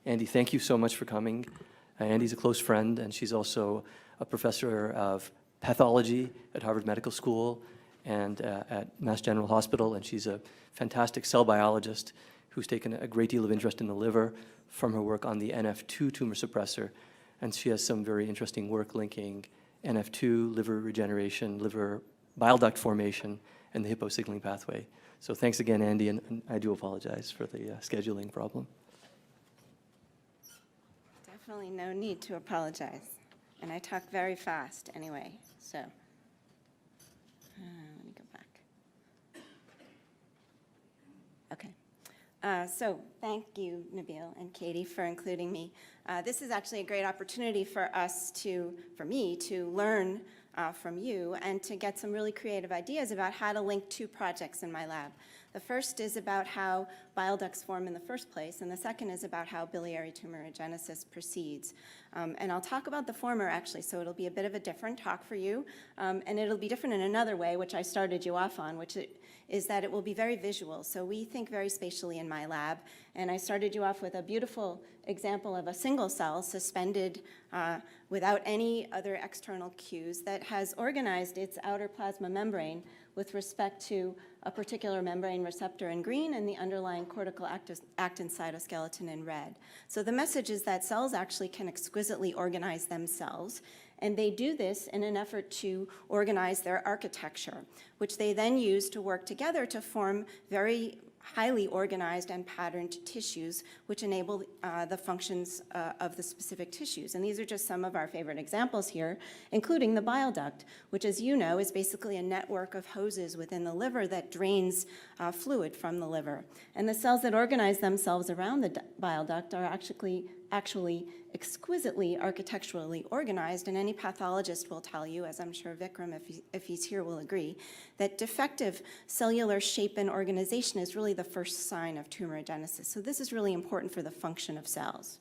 Andy, thank you so much for coming. Andy's a close friend, and she's also a professor of pathology at Harvard Medical School and at Mass General Hospital, and she's a fantastic cell biologist who's taken a great deal of interest in the liver from her work on the NF2 tumor suppressor, and she has some very interesting work linking NF2, liver regeneration, liver bile duct formation, and the Hippo signaling pathway. So thanks again, Andy, and I do apologize for the scheduling problem. Definitely no need to apologize. And I talk very fast anyway, so. Let me go back. Okay. So thank you, Nabil and Katie, for including me. This is actually a great opportunity for me to learn from you and to get some really creative ideas about how to link two projects in my lab. The first is about how bile ducts form in the first place, and the second is about how biliary tumorigenesis proceeds. And I'll talk about the former, actually, so it'll be a bit of a different talk for you, and it'll be different in another way, which I started you off on, which is that it will be very visual. So we think very spatially in my lab, and I started you off with a beautiful example of a single cell suspended without any other external cues that has organized its outer plasma membrane with respect to a particular membrane receptor in green and the underlying cortical actin cytoskeleton in red. So the message is that cells actually can exquisitely organize themselves, and they do this in an effort to organize their architecture, which they then use to work together to form very highly organized and patterned tissues, which enable the functions of the specific tissues. And these are just some of our favorite examples here, including the bile duct, which, as you know, is basically a network of hoses within the liver that drains fluid from the liver. And the cells that organize themselves around the bile duct are actually exquisitely architecturally organized, and any pathologist will tell you, as I'm sure Vikram, if he's here, will agree, that defective cellular shape and organization is really the first sign of tumorigenesis. So this is really important for the function of cells.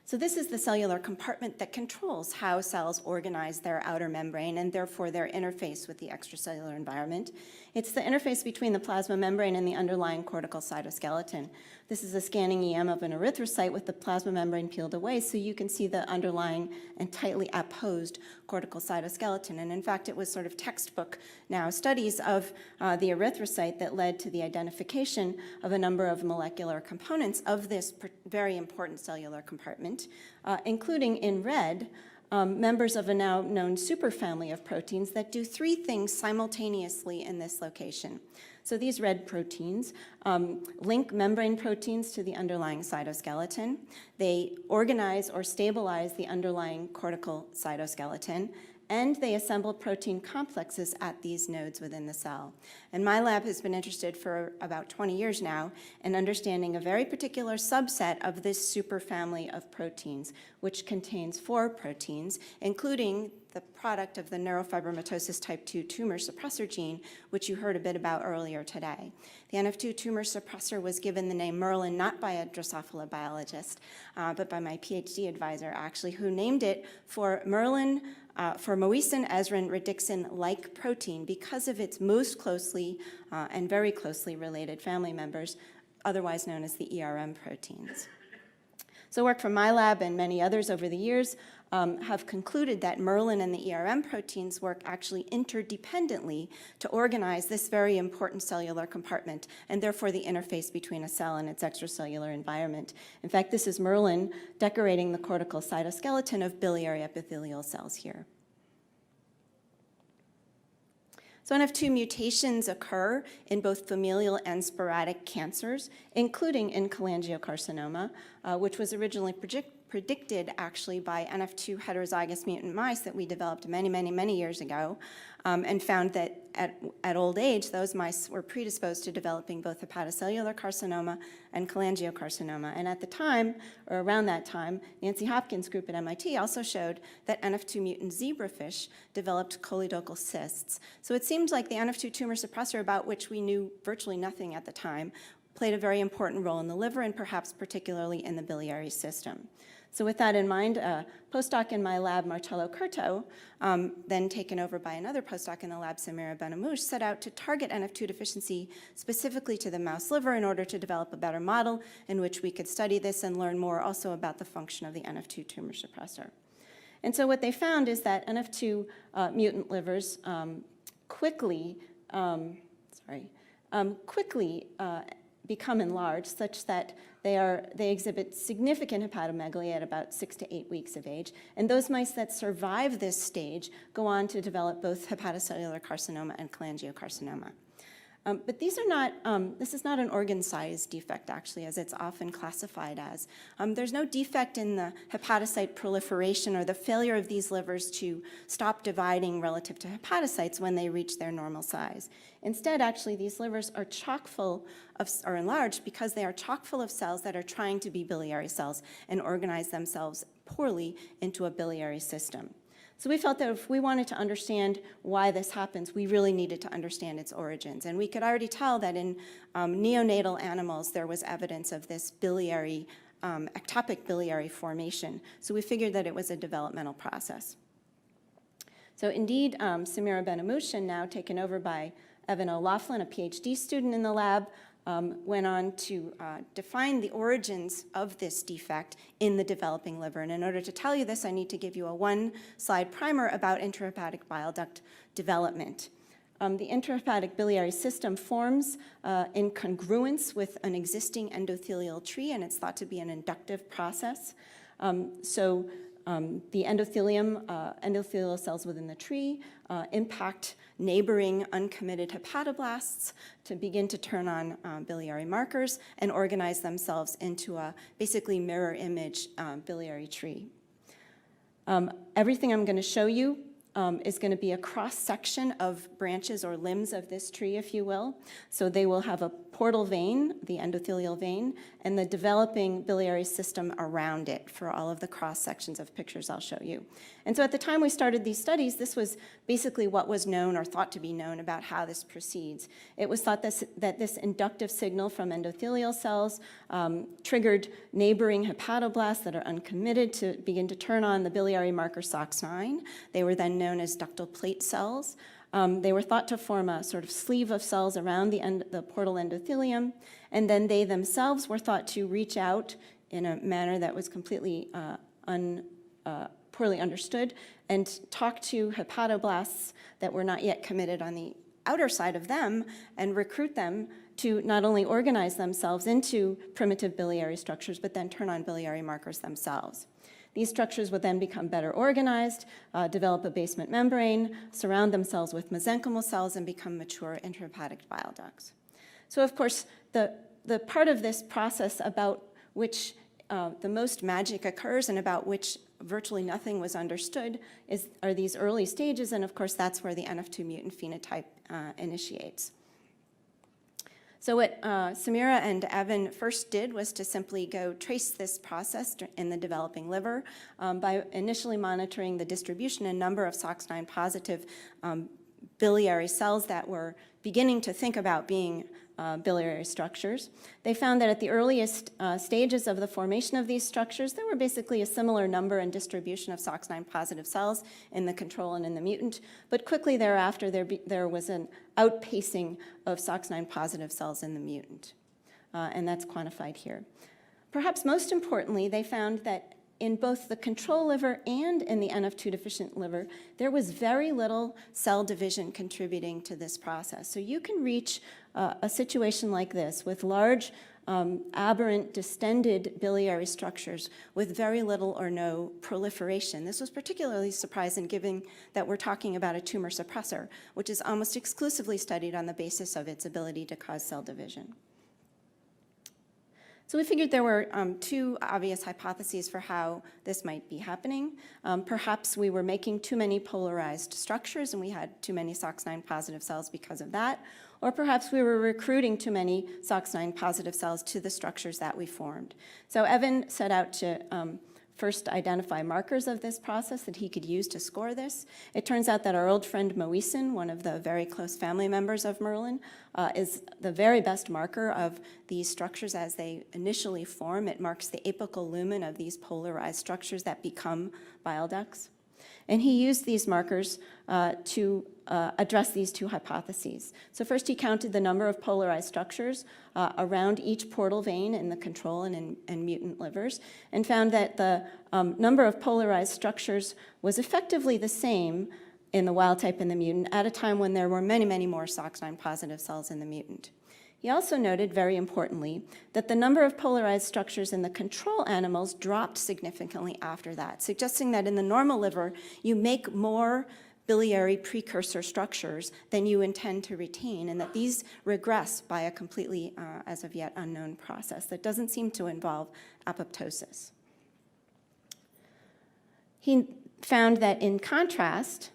So this is the cellular compartment that controls how cells organize their outer membrane and therefore their interface with the extracellular environment. It's the interface between the plasma membrane and the underlying cortical cytoskeleton. This is a scanning EM of an erythrocyte with the plasma membrane peeled away, so you can see the underlying and tightly apposed cortical cytoskeleton. And in fact, it was sort of textbook now studies of the erythrocyte that led to the identification of a number of molecular components of this very important cellular compartment, including in red, members of a now known superfamily of proteins that do three things simultaneously in this location. So these red proteins link membrane proteins to the underlying cytoskeleton. They organize or stabilize the underlying cortical cytoskeleton, and they assemble protein complexes at these nodes within the cell. And my lab has been interested for about 20 years now in understanding a very particular subset of this superfamily of proteins, which contains 4 proteins, including the product of the neurofibromatosis type 2 tumor suppressor gene, which you heard a bit about earlier today. The NF2 tumor suppressor was given the name Merlin not by a Drosophila biologist, but by my PhD advisor, actually, who named it for Merlin, for Moisin Ezrin Radixin-like protein because of its most closely and very closely related family members, otherwise known as the ERM proteins. So work from my lab and many others over the years have concluded that Merlin and the ERM proteins work actually interdependently to organize this very important cellular compartment and therefore the interface between a cell and its extracellular environment. In fact, this is Merlin decorating the cortical cytoskeleton of biliary epithelial cells here. So NF2 mutations occur in both familial and sporadic cancers, including in cholangiocarcinoma, which was originally predicted actually by NF2 heterozygous mutant mice that we developed many years ago, and found that at old age, those mice were predisposed to developing both hepatocellular carcinoma and cholangiocarcinoma. And at the time, or around that time, Nancy Hopkins' group at MIT also showed that NF2 mutant zebrafish developed choledochal cysts. So it seems like the NF2 tumor suppressor, about which we knew virtually nothing at the time, played a very important role in the liver and perhaps particularly in the biliary system. So with that in mind, a postdoc in my lab, Marcello Curto, then taken over by another postdoc in the lab, Samira Benamouche, set out to target NF2 deficiency specifically to the mouse liver in order to develop a better model in which we could study this and learn more also about the function of the NF2 tumor suppressor. And so what they found is that NF2 mutant livers quickly become enlarged such that they exhibit significant hepatomegaly at about 6 to 8 weeks of age. And those mice that survive this stage go on to develop both hepatocellular carcinoma and cholangiocarcinoma. But these are not, this is not an organ size defect, actually, as it's often classified as. There's no defect in the hepatocyte proliferation or the failure of these livers to stop dividing relative to hepatocytes when they reach their normal size. Instead, actually, these livers are chock full of, or enlarged because they are chock full of cells that are trying to be biliary cells and organize themselves poorly into a biliary system. So we felt that if we wanted to understand why this happens, we really needed to understand its origins. And we could already tell that in neonatal animals, there was evidence of this biliary, ectopic biliary formation. So we figured that it was a developmental process. So indeed, Samira Benamouche, now taken over by Evan O'Loughlin, a PhD student in the lab, went on to define the origins of this defect in the developing liver. And in order to tell you this, I need to give you a one-slide primer about intrahepatic bile duct development. The intrahepatic biliary system forms in congruence with an existing endothelial tree, and it's thought to be an inductive process. The endothelial cells within the tree impact neighboring uncommitted hepatoblasts to begin to turn on biliary markers and organize themselves into a basically mirror image biliary tree. Everything I'm going to show you is going to be a cross-section of branches or limbs of this tree, if you will. So they will have a portal vein, the endothelial vein, and the developing biliary system around it for all of the cross-sections of pictures I'll show you. And so at the time we started these studies, this was basically what was known or thought to be known about how this proceeds. It was thought that this inductive signal from endothelial cells triggered neighboring hepatoblasts that are uncommitted to begin to turn on the biliary marker SOX9. They were then known as ductal plate cells. They were thought to form a sort of sleeve of cells around the portal endothelium, and then they themselves were thought to reach out in a manner that was completely poorly understood and talk to hepatoblasts that were not yet committed on the outer side of them and recruit them to not only organize themselves into primitive biliary structures, but then turn on biliary markers themselves. These structures would then become better organized, develop a basement membrane, surround themselves with mesenchymal cells, and become mature intrahepatic bile ducts. So of course, the part of this process about which the most magic occurs and about which virtually nothing was understood are these early stages, and of course that's where the NF2 mutant phenotype initiates. So what Samira and Evan first did was to simply go trace this process in the developing liver by initially monitoring the distribution and number of SOX9 positive biliary cells that were beginning to think about being biliary structures. They found that at the earliest stages of the formation of these structures, there were basically a similar number and distribution of SOX9 positive cells in the control and in the mutant, but quickly thereafter there was an outpacing of SOX9 positive cells in the mutant, and that's quantified here. Perhaps most importantly, they found that in both the control liver and in the NF2 deficient liver, there was very little cell division contributing to this process. So you can reach a situation like this with large aberrant distended biliary structures with very little or no proliferation. This was particularly surprising given that we're talking about a tumor suppressor, which is almost exclusively studied on the basis of its ability to cause cell division. So we figured there were two obvious hypotheses for how this might be happening. Perhaps we were making too many polarized structures and we had too many SOX9 positive cells because of that. Or perhaps we were recruiting too many SOX9 positive cells to the structures that we formed. So Evan set out to first identify markers of this process that he could use to score this. It turns out that our old friend Moisin, one of the very close family members of Merlin, is the very best marker of these structures as they initially form. It marks the apical lumen of these polarized structures that become bile ducts. And he used these markers to address these two hypotheses. So first he counted the number of polarized structures around each portal vein in the control and mutant livers, and found that the number of polarized structures was effectively the same in the wild type and the mutant at a time when there were many, many more SOX9 positive cells in the mutant. He also noted, very importantly, that the number of polarized structures in the control animals dropped significantly after that, suggesting that in the normal liver, you make more biliary precursor structures than you intend to retain, and that these regress by a completely, as of yet, unknown process that doesn't seem to involve apoptosis. He found that, in contrast,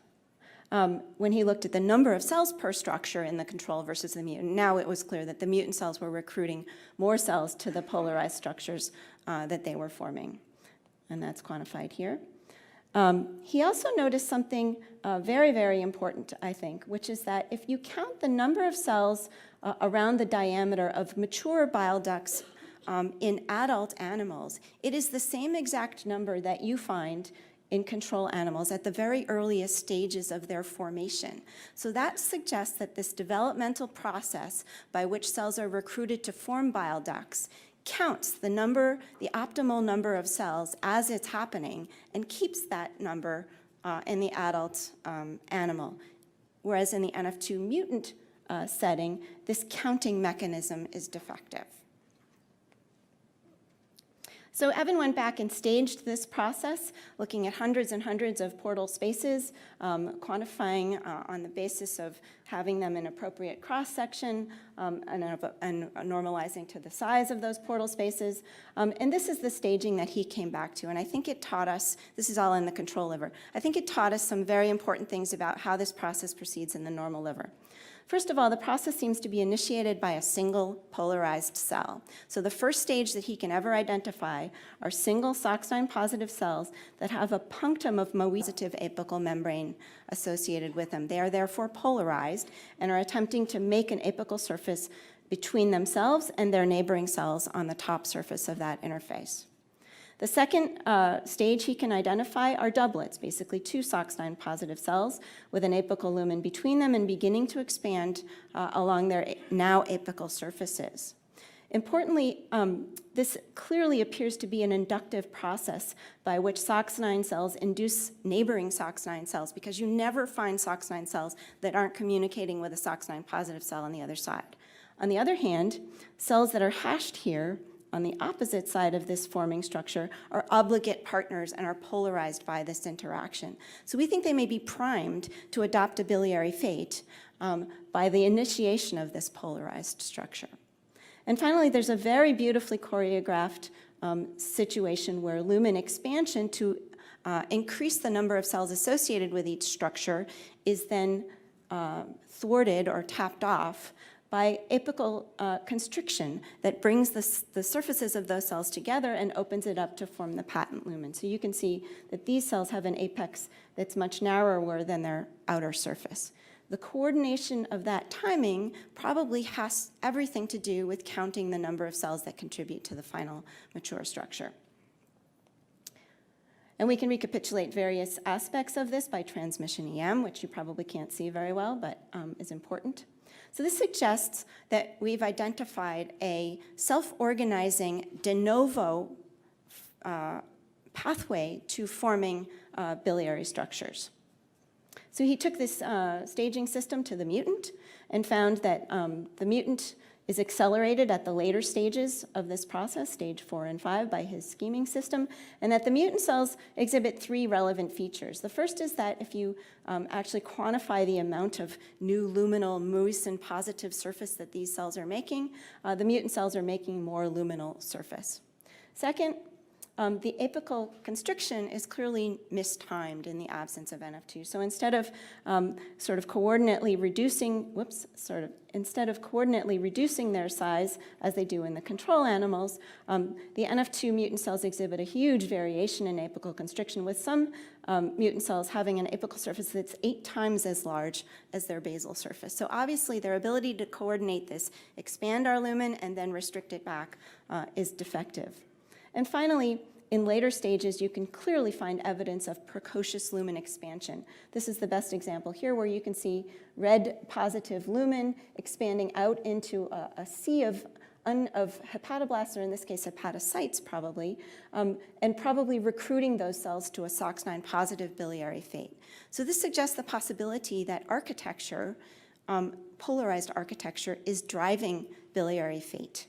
when he looked at the number of cells per structure in the control versus the mutant, now it was clear that the mutant cells were recruiting more cells to the polarized structures that they were forming, and that's quantified here. He also noticed something very, very important, I think, which is that if you count the number of cells around the diameter of mature bile ducts in adult animals, it is the same exact number that you find in control animals at the very earliest stages of their formation. So that suggests that this developmental process by which cells are recruited to form bile ducts counts the optimal number of cells as it's happening and keeps that number in the adult animal. Whereas in the NF2 mutant setting, this counting mechanism is defective. So Evan went back and staged this process, looking at hundreds and hundreds of portal spaces, quantifying on the basis of having them in appropriate cross-section and normalizing to the size of those portal spaces. And this is the staging that he came back to. And I think it taught us, this is all in the control liver, I think it taught us some very important things about how this process proceeds in the normal liver. First of all, the process seems to be initiated by a single polarized cell. So the first stage that he can ever identify are single SOX9 positive cells that have a punctum of positive apical membrane associated with them. They are therefore polarized and are attempting to make an apical surface between themselves and their neighboring cells on the top surface of that interface. The second stage he can identify are doublets, basically two SOX9 positive cells with an apical lumen between them and beginning to expand along their now apical surfaces. Importantly, this clearly appears to be an inductive process by which SOX9 cells induce neighboring SOX9 cells, because you never find SOX9 cells that aren't communicating with a SOX9 positive cell on the other side. On the other hand, cells that are hashed here on the opposite side of this forming structure are obligate partners and are polarized by this interaction. So we think they may be primed to adopt a biliary fate by the initiation of this polarized structure. And finally, there's a very beautifully choreographed situation where lumen expansion to increase the number of cells associated with each structure is then thwarted or tapped off by apical constriction that brings the surfaces of those cells together and opens it up to form the patent lumen. So you can see that these cells have an apex that's much narrower than their outer surface. The coordination of that timing probably has everything to do with counting the number of cells that contribute to the final mature structure. And we can recapitulate various aspects of this by transmission EM, which you probably can't see very well, but is important. So this suggests that we've identified a self-organizing de novo pathway to forming biliary structures. So he took this staging system to the mutant and found that the mutant is accelerated at the later stages of this process, stage 4 and 5, by his scheming system, and that the mutant cells exhibit 3 relevant features. The first is that if you actually quantify the amount of new luminal mucin positive surface that these cells are making, the mutant cells are making more luminal surface. Second, the apical constriction is clearly mistimed in the absence of NF2. So instead of coordinately reducing their size as they do in the control animals, the NF2 mutant cells exhibit a huge variation in apical constriction, with some mutant cells having an apical surface that's 8 times as large as their basal surface. So obviously their ability to coordinate this, expand our lumen and then restrict it back, is defective. And finally, in later stages, you can clearly find evidence of precocious lumen expansion. This is the best example here, where you can see red positive lumen expanding out into a sea of hepatoblasts, or in this case, hepatocytes probably, and probably recruiting those cells to a SOX9 positive biliary fate. So this suggests the possibility that architecture, polarized architecture, is driving biliary fate.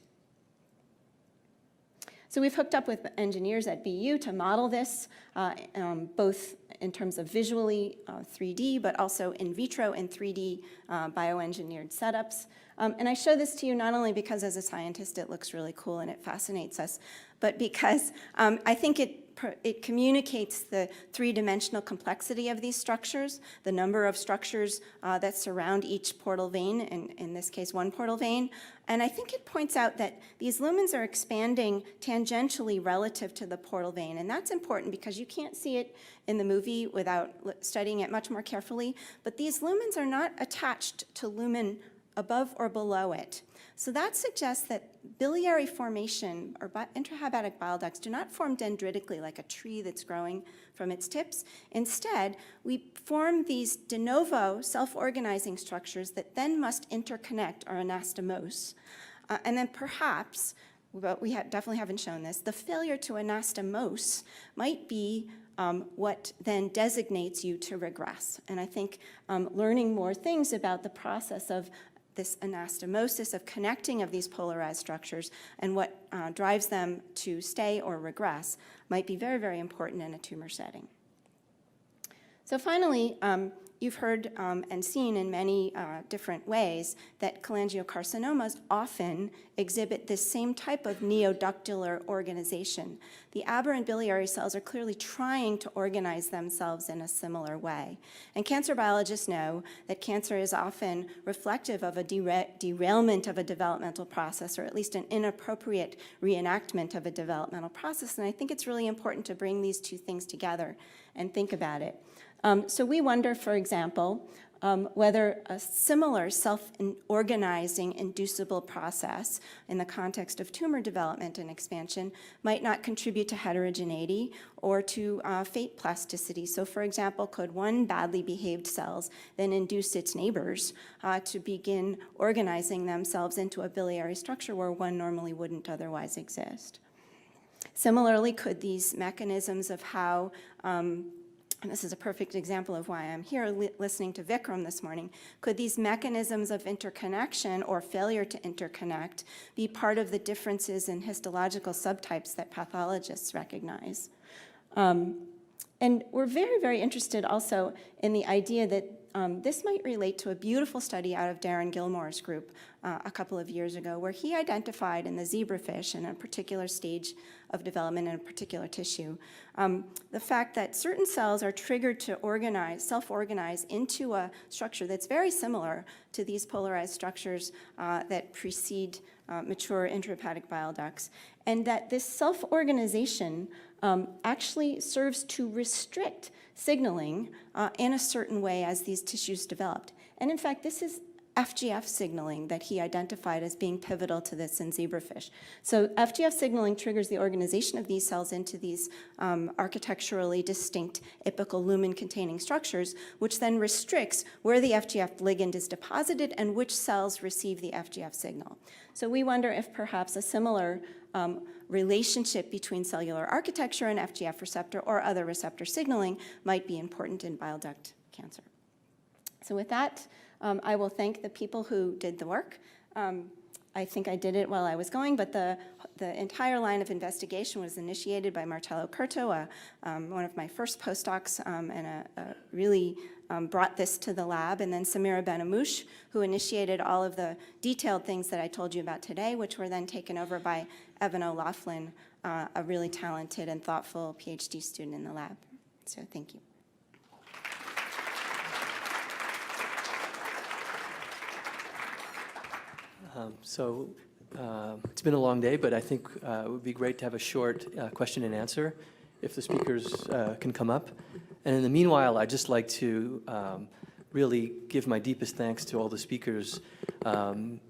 So we've hooked up with engineers at BU to model this, both in terms of visually 3D, but also in vitro and 3D bioengineered setups. And I show this to you not only because as a scientist it looks really cool and it fascinates us, but because I think it communicates the three-dimensional complexity of these structures, the number of structures that surround each portal vein, in this case one portal vein. And I think it points out that these lumens are expanding tangentially relative to the portal vein. And that's important because you can't see it in the movie without studying it much more carefully. But these lumens are not attached to lumen above or below it. So that suggests that biliary formation or intrahepatic bile ducts do not form dendritically like a tree that's growing from its tips. Instead, we form these de novo self-organizing structures that then must interconnect or anastomose. And then perhaps, but we definitely haven't shown this, the failure to anastomose might be what then designates you to regress. And I think learning more things about the process of this anastomosis, of connecting of these polarized structures, and what drives them to stay or regress might be very, very important in a tumor setting. So finally, you've heard and seen in many different ways that cholangiocarcinomas often exhibit this same type of neoductular organization. The aberrant biliary cells are clearly trying to organize themselves in a similar way. And cancer biologists know that cancer is often reflective of a derailment of a developmental process, or at least an inappropriate reenactment of a developmental process. And I think it's really important to bring these two things together and think about it. So we wonder, for example, whether a similar self-organizing inducible process in the context of tumor development and expansion might not contribute to heterogeneity or to fate plasticity. So for example, could one badly behaved cells then induce its neighbors to begin organizing themselves into a biliary structure where one normally wouldn't otherwise exist? Similarly, could these mechanisms of how and this is a perfect example of why I'm here listening to Vikram this morning, could these mechanisms of interconnection or failure to interconnect be part of the differences in histological subtypes that pathologists recognize? And we're very, very interested also in the idea that this might relate to a beautiful study out of Darren Gilmore's group a couple of years ago, where he identified in the zebrafish in a particular stage of development in a particular tissue, the fact that certain cells are triggered to self-organize into a structure that's very similar to these polarized structures that precede mature intrahepatic bile ducts, and that this self-organization actually serves to restrict signaling in a certain way as these tissues developed. And in fact, this is FGF signaling that he identified as being pivotal to this in zebrafish. So FGF signaling triggers the organization of these cells into these architecturally distinct apical lumen-containing structures, which then restricts where the FGF ligand is deposited and which cells receive the FGF signal. So we wonder if perhaps a similar relationship between cellular architecture and FGF receptor or other receptor signaling might be important in bile duct cancer. So with that, I will thank the people who did the work. I think I did it while I was going, but the entire line of investigation was initiated by Marcello Curto, one of my first postdocs, and really brought this to the lab, and then Samira Benamouche, who initiated all of the detailed things that I told you about today, which were then taken over by Evan O'Loughlin, a really talented and thoughtful PhD student in the lab. So thank you. It's been a long day, but I think it would be great to have a short question and answer if the speakers can come up. And in the meanwhile, I'd just like to really give my deepest thanks to all the speakers.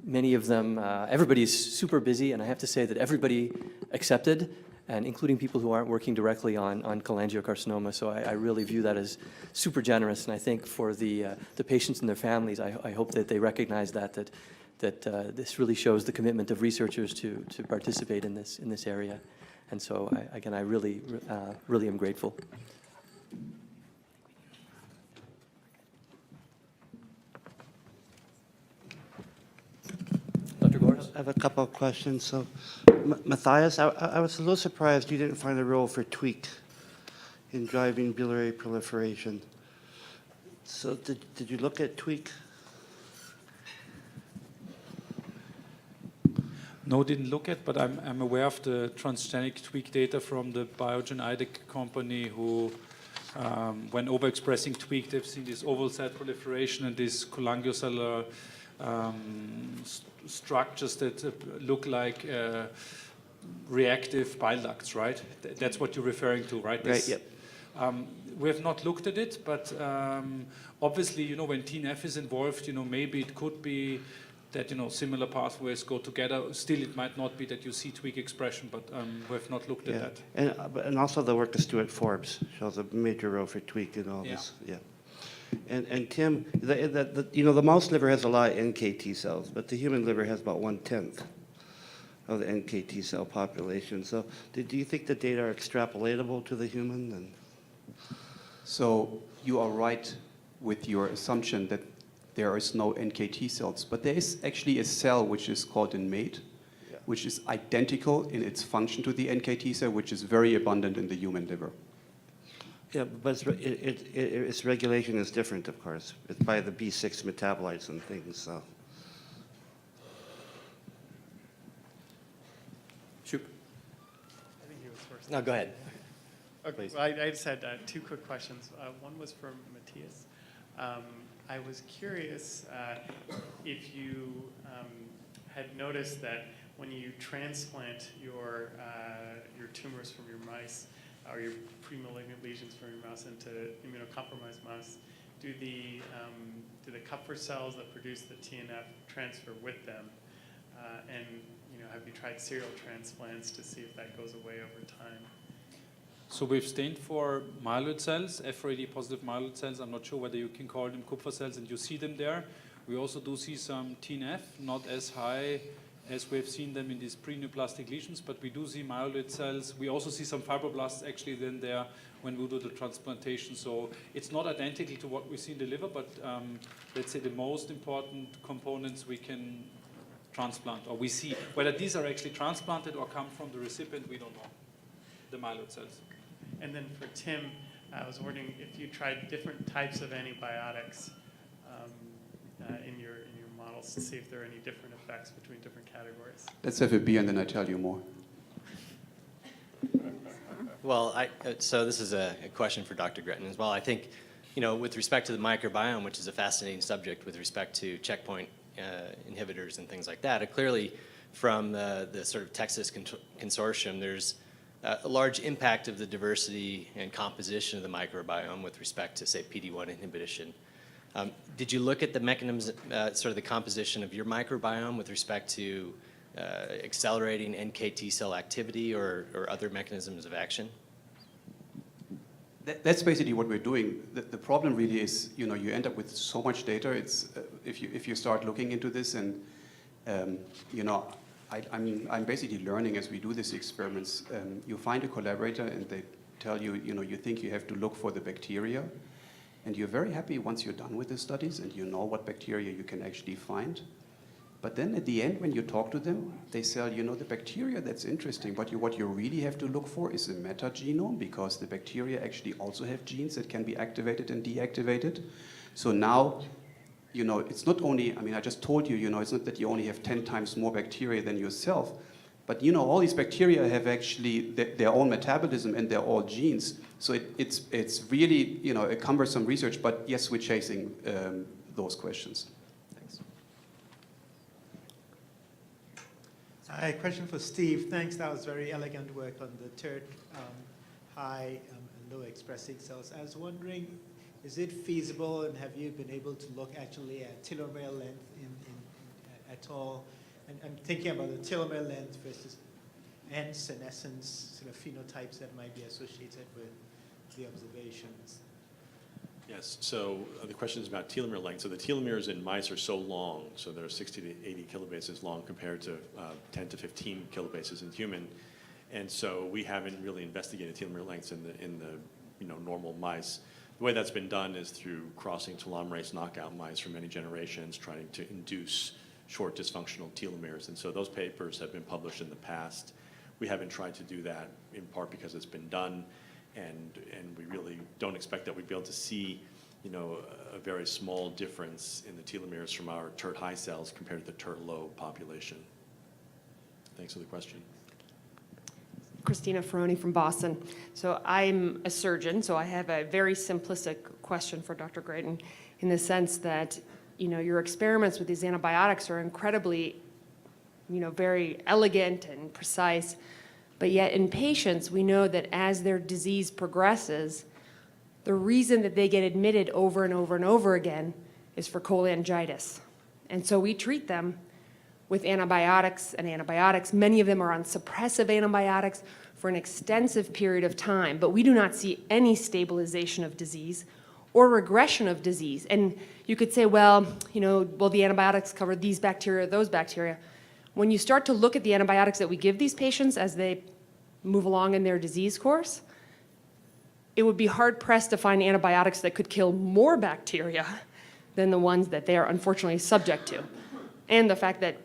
Many of them, everybody's super busy, and I have to say that everybody accepted, and including people who aren't working directly on cholangiocarcinoma. So I really view that as super generous, and I think for the patients and their families, I hope that they recognize that this really shows the commitment of researchers to participate in this area. And so, again, I really am grateful. Dr. Gores? I have a couple of questions. So, Matthias, I was a little surprised you didn't find a role for tweak in driving biliary proliferation. So did you look at tweak? No, didn't look at, but I'm aware of the transgenic tweak data from the Biogen IDEC company who, when overexpressing tweak, they've seen this oval cell proliferation and these cholangiocellular structures that look like reactive bile ducts, right? That's what you're referring to, right? Right, yep. We have not looked at it, but obviously, when TNF is involved, maybe it could be that similar pathways go together. Still, it might not be that you see tweak expression, but we have not looked at that. And also the work of Stuart Forbes shows a major role for tweak in all this. Yeah. And Tim, the mouse liver has a lot of NKT cells, but the human liver has about 1/10 of the NKT cell population. So, do you think the data are extrapolatable to the human? And so you are right with your assumption that there is no NKT cells, but there is actually a cell which is called a mate, which is identical in its function to the NKT cell, which is very abundant in the human liver. Yeah, but its regulation is different, of course. It's by the B6 metabolites and things. So. Shoot. I think he was first. No, go ahead. Okay, well, I just had two quick questions. One was for Matthias. I was curious if you had noticed that when you transplant your tumors from your mice or your pre-malignant lesions from your mouse into immunocompromised mouse, do the Kupffer cells that produce the TNF transfer with them? And have you tried serial transplants to see if that goes away over time? So we've stained for myeloid cells, FRAD positive myeloid cells. I'm not sure whether you can call them Kupffer cells, and you see them there. We also do see some TNF, not as high as we've seen them in these pre-neoplastic lesions, but we do see myeloid cells. We also see some fibroblasts actually then there when we do the transplantation. So it's not identical to what we see in the liver, but let's say the most important components we can transplant, or we see. Whether these are actually transplanted or come from the recipient, we don't know, the myeloid cells. And then for Tim, I was wondering if you tried different types of antibiotics in your models to see if there are any different effects between different categories. Let's have a beer and then I tell you more. Well, so this is a question for Dr. Gretton as well. I think, with respect to the microbiome, which is a fascinating subject with respect to checkpoint inhibitors and things like that, clearly from the sort of Texas consortium, there's a large impact of the diversity and composition of the microbiome with respect to, say, PD-1 inhibition. Did you look at the mechanisms, sort of the composition of your microbiome with respect to accelerating NKT cell activity or other mechanisms of action? That's basically what we're doing. The problem really is, you end up with so much data. It's if you start looking into this, and I'm basically learning as we do these experiments. You find a collaborator and they tell you, you think you have to look for the bacteria, and you're very happy once you're done with the studies and you know what bacteria you can actually find. But then at the end, when you talk to them, they say, the bacteria, that's interesting, but what you really have to look for is a metagenome, because the bacteria actually also have genes that can be activated and deactivated. So now, it's not only, I just told you, it's not that you only have 10 times more bacteria than yourself, But all these bacteria have actually their own metabolism and their own genes. So it's really a cumbersome research. But yes, we're chasing those questions. Thanks. Hi, question for Steve. Thanks, that was very elegant work on the third high and low expressing cells. I was wondering, is it feasible and have you been able to look actually at telomere length at all? And I'm thinking about the telomere length versus end senescence sort of phenotypes that might be associated with the observations. Yes, so the question is about telomere length. So the telomeres in mice are so long, so they're 60 to 80 kilobases long compared to 10 to 15 kilobases in human. And so we haven't really investigated telomere lengths in the normal mice. The way that's been done is through crossing telomerase knockout mice for many generations, trying to induce short dysfunctional telomeres. And so those papers have been published in the past. We haven't tried to do that in part because it's been done, and we really don't expect that we'd be able to see a very small difference in the telomeres from our TERT high cells compared to the TERT low population. Thanks for the question. Christina Ferroni from Boston. So I'm a surgeon, so I have a very simplistic question for Dr. Grayton in the sense that, your experiments with these antibiotics are incredibly, very elegant and precise, but yet in patients, we know that as their disease progresses, the reason that they get admitted over and over and over again is for cholangitis. And so we treat them with antibiotics and antibiotics. Many of them are on suppressive antibiotics for an extensive period of time, but we do not see any stabilization of disease or regression of disease. And you could say, well, the antibiotics cover these bacteria, those bacteria. When you start to look at the antibiotics that we give these patients as they move along in their disease course, it would be hard-pressed to find antibiotics that could kill more bacteria than the ones that they are unfortunately subject to. And the fact that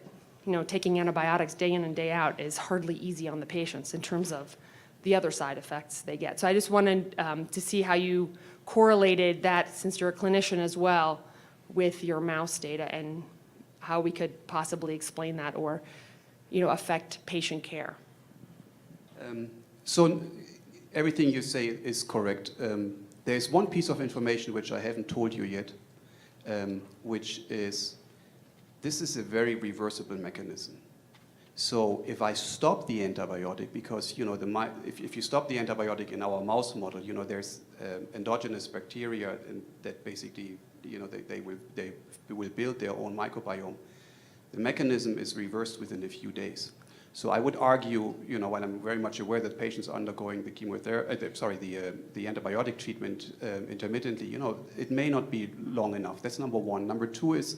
taking antibiotics day in and day out is hardly easy on the patients in terms of the other side effects they get. So I just wanted to see how you correlated that, since you're a clinician as well, with your mouse data and how we could possibly explain that or, affect patient care. So everything you say is correct. There's one piece of information which I haven't told you yet, which is this is a very reversible mechanism. So if I stop the antibiotic, because if you stop the antibiotic in our mouse model, there's endogenous bacteria that basically they will build their own microbiome. The mechanism is reversed within a few days. So I would argue, while I'm very much aware that patients are undergoing the the antibiotic treatment intermittently, it may not be long enough. That's number one. Number two is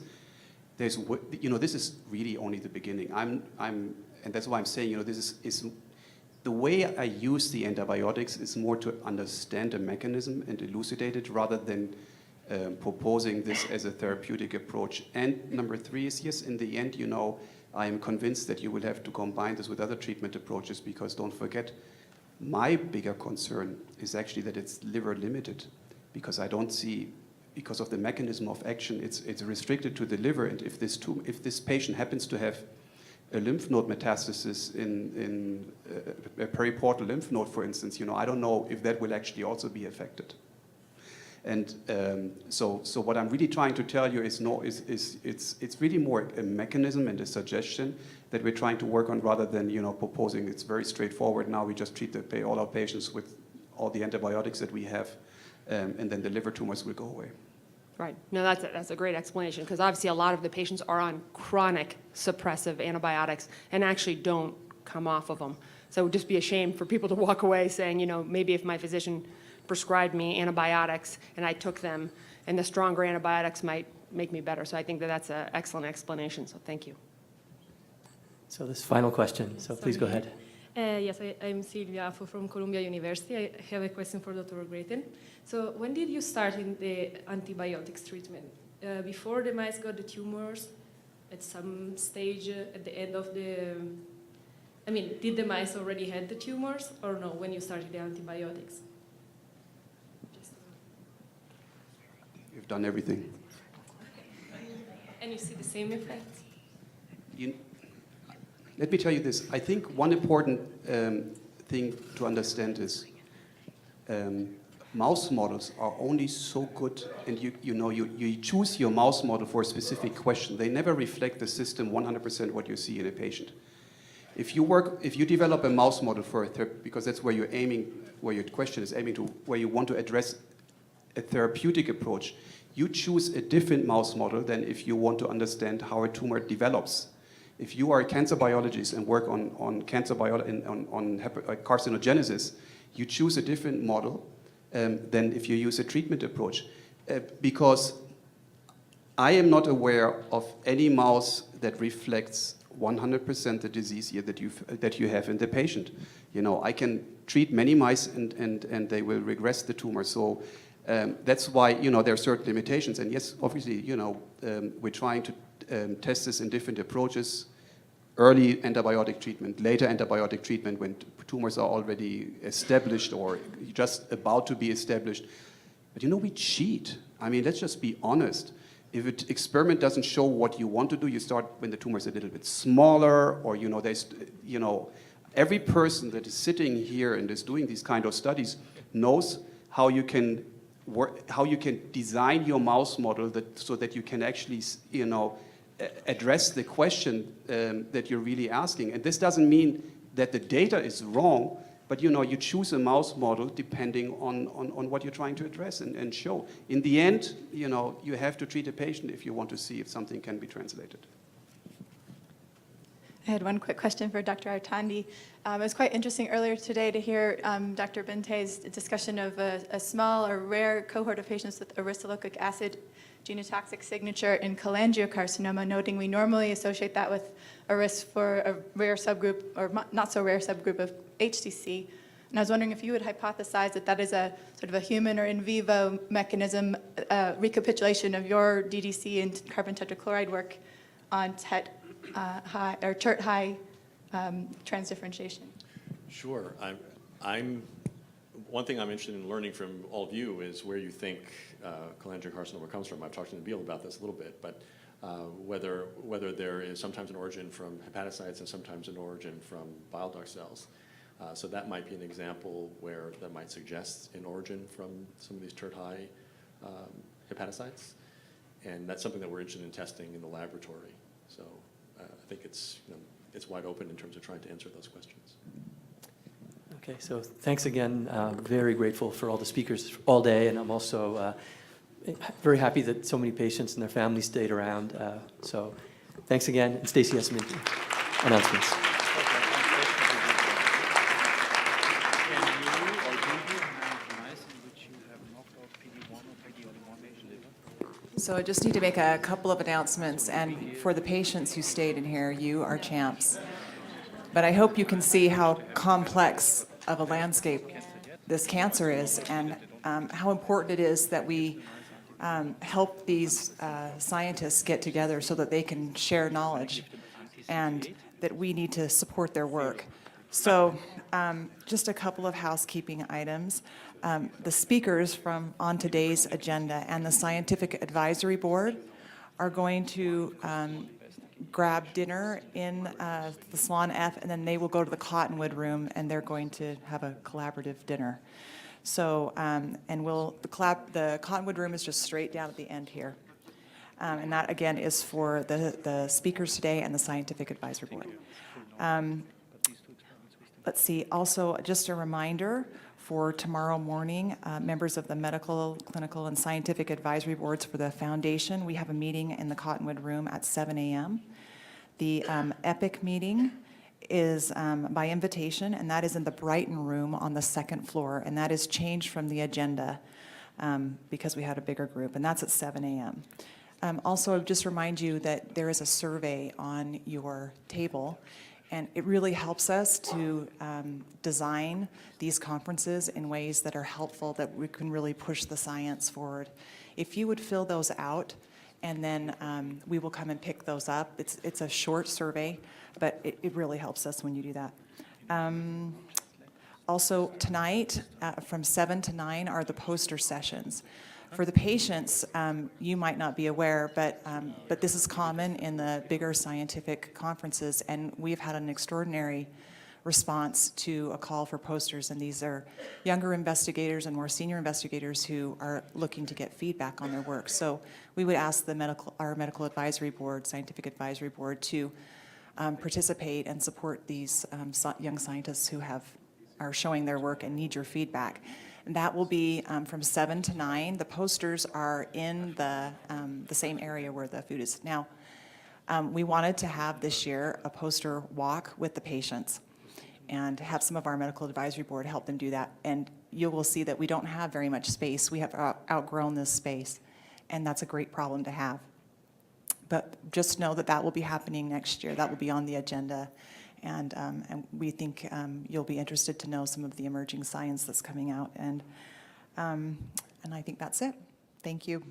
this is really only the beginning. And that's why I'm saying, this is the way I use the antibiotics is more to understand the mechanism and elucidate it rather than proposing this as a therapeutic approach. And number three is, yes, in the end, I am convinced that you will have to combine this with other treatment approaches, because don't forget, my bigger concern is actually that it's liver limited, because I don't see, because of the mechanism of action, it's restricted to the liver. And if this patient happens to have a lymph node metastasis in a periportal lymph node, for instance, I don't know if that will actually also be affected. And so what I'm really trying to tell you is it's really more a mechanism and a suggestion that we're trying to work on, rather than proposing it's very straightforward. Now we just treat all our patients with all the antibiotics that we have, and then the liver tumors will go away. Right. No, that's a great explanation, because obviously a lot of the patients are on chronic suppressive antibiotics and actually don't come off of them. So it would just be a shame for people to walk away saying, maybe if my physician prescribed me antibiotics and I took them, and the stronger antibiotics might make me better. So I think that's an excellent explanation. So thank you. So this final question, so please go ahead. Yes, I'm Silvia from Columbia University. I have a question for Dr. Grayton. So when did you start in the antibiotics treatment? Before the mice got the tumors, at some stage at the end of the... did the mice already had the tumors, or no, when you started the antibiotics? You've done everything. And you see the same effects? Let me tell you this. I think one important thing to understand is mouse models are only so good, and you choose your mouse model for a specific question. They never reflect the system 100% what you see in a patient. If you develop a mouse model for a therapy, because that's where you're aiming, where your question is aiming to, where you want to address a therapeutic approach, you choose a different mouse model than if you want to understand how a tumor develops. If you are a cancer biologist and work on cancer biology on carcinogenesis, you choose a different model than if you use a treatment approach. Because I am not aware of any mouse that reflects 100% the disease here that you have in the patient. I can treat many mice and they will regress the tumor. So that's why, there are certain limitations. And yes, obviously, we're trying to test this in different approaches. Early antibiotic treatment, later antibiotic treatment when tumors are already established or just about to be established. But we cheat. I mean, let's just be honest. If an experiment doesn't show what you want to do, you start when the tumor is a little bit smaller, or every person that is sitting here and is doing these kind of studies knows how you can design your mouse model so that you can actually, address the question that you're really asking. And this doesn't mean that the data is wrong, but you choose a mouse model depending on what you're trying to address and show. In the end, you have to treat a patient if you want to see if something can be translated. I had one quick question for Dr. Artandi. It was quite interesting earlier today to hear Dr. Bente's discussion of a small or rare cohort of patients with ursolithic acid genotoxic signature in cholangiocarcinoma, noting we normally associate that with a risk for a rare subgroup, or not so rare subgroup of HCC. And I was wondering if you would hypothesize that is a sort of a human or in vivo mechanism, recapitulation of your DDC and carbon tetrachloride work on TET high transdifferentiation. Sure. One thing I'm interested in learning from all of you is where you think cholangiocarcinoma comes from. I've talked to Nabil about this a little bit, but whether there is sometimes an origin from hepatocytes and sometimes an origin from bile duct cells. So that might be an example where that might suggest an origin from some of these TERT-high hepatocytes. And that's something that we're interested in testing in the laboratory. So I think it's wide open in terms of trying to answer those questions. Okay, so thanks again. Very grateful for all the speakers all day, and I'm also very happy that so many patients and their families stayed around. So thanks again, and Stacy has some announcements. So I just need to make a couple of announcements, and for the patients who stayed in here, you are champs. But I hope you can see how complex of a landscape this cancer is, and how important it is that we help these scientists get together so that they can share knowledge, and that we need to support their work. So just a couple of housekeeping items. The speakers on today's agenda and the Scientific Advisory Board are going to grab dinner in the Salon F, and then they will go to the Cottonwood Room, and they're going to have a collaborative dinner. So, and the Cottonwood Room is just straight down at the end here. And that, again, is for the speakers today and the Scientific Advisory Board. Let's see, also just a reminder for tomorrow morning, members of the Medical, Clinical, and Scientific Advisory Boards for the Foundation, we have a meeting in the Cottonwood Room at 7 a.m. The EPIC meeting is by invitation, and that is in the Brighton Room on the second floor, and that is changed from the agenda because we had a bigger group, and that's at 7 a.m. Also, just remind you that there is a survey on your table, and it really helps us to design these conferences in ways that are helpful, that we can really push the science forward. If you would fill those out, and then we will come and pick those up. It's a short survey, but it really helps us when you do that. Also tonight, from 7 to 9 are the poster sessions. For the patients, you might not be aware, but this is common in the bigger scientific conferences, and we've had an extraordinary response to a call for posters, and these are younger investigators and more senior investigators who are looking to get feedback on their work. So we would ask our medical advisory board, scientific advisory board, to participate and support these young scientists who are showing their work and need your feedback. And that will be from 7 to 9. The posters are in the same area where the food is. Now, we wanted to have this year a poster walk with the patients and have some of our medical advisory board help them do that. And you will see that we don't have very much space. We have outgrown this space, and that's a great problem to have. But just know that that will be happening next year. That will be on the agenda. And we think you'll be interested to know some of the emerging science that's coming out. And I think that's it. Thank you.